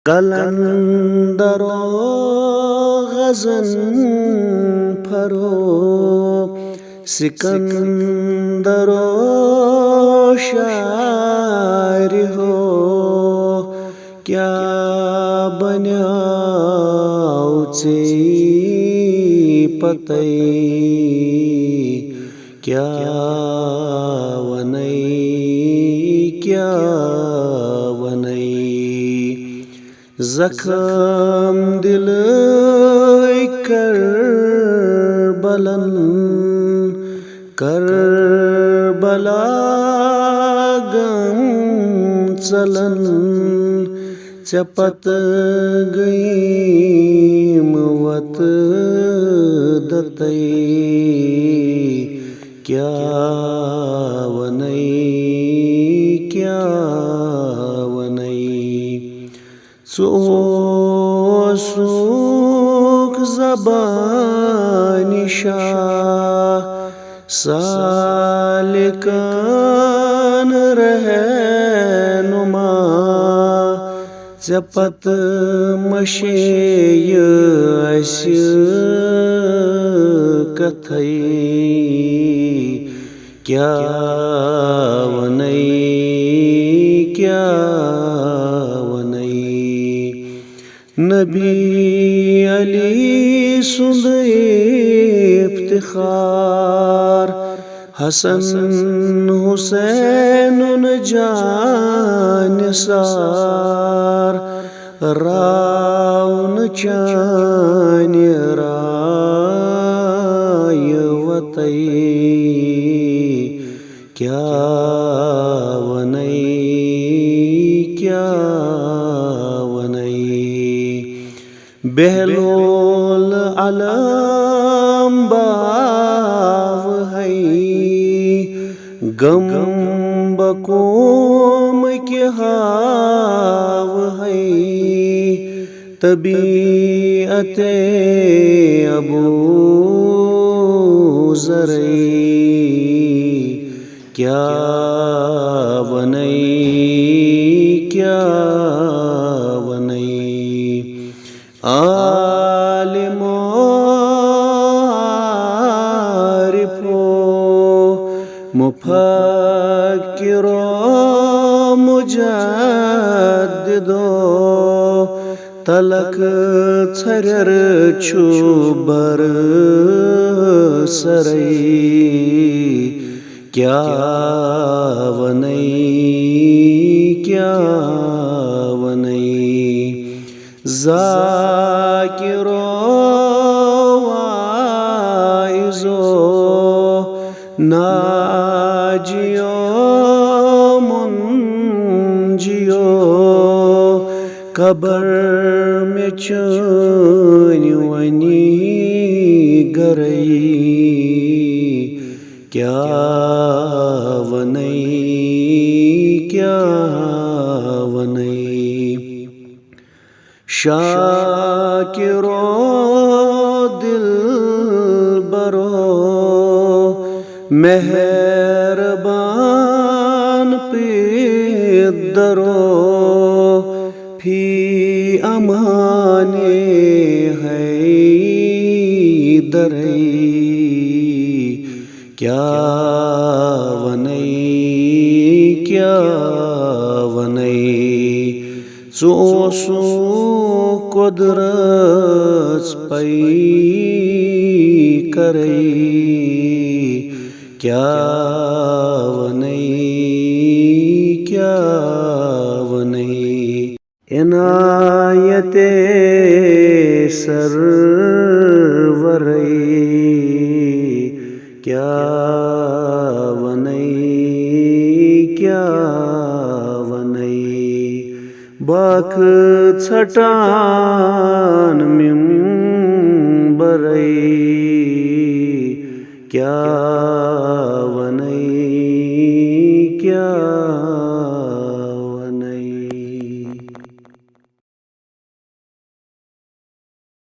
कलंदरो gudgeon furrow सिकंदरो शायर हो क्या बन्याव चे पतई क्या वनई क्या वनई जख्म दिल करबलन करबला गम चलन चपत गईम वत दतई क्या वनई क्या वनई सुख ज़बानी शाह सालिकान रहनुमा चपत मशेय अस्य कथई क्या वनई क्या वनई नबी अली सुंद इफ्तिखार हसन हुसैन जानिसार राउन चान रायवतई क्या वनई क्या वनई बेहलोल अलम बाव है गम बकोम के हाव है तबीअते अबू ज़रई क्या वनई क्या वनई आलिमो आरिफो मुफक्किरो मुजद्दिदो तलक छरर छुबर सरई क्या वनई क्या वनई ज़ाकिरो वाइज़ो नाजियो मुंजियो कबर में चैन वनी गरई क्या वनई क्या वनई शाकिरो दिल बरो मेहरबान पिदरो फी अमाने है दरई क्या वनई क्या वनई चोसो कुदरत पई करई क्या वनई क्या वनई इनायते सरवरई क्या वनई क्या वनई बाख छटान मिंबरई क्या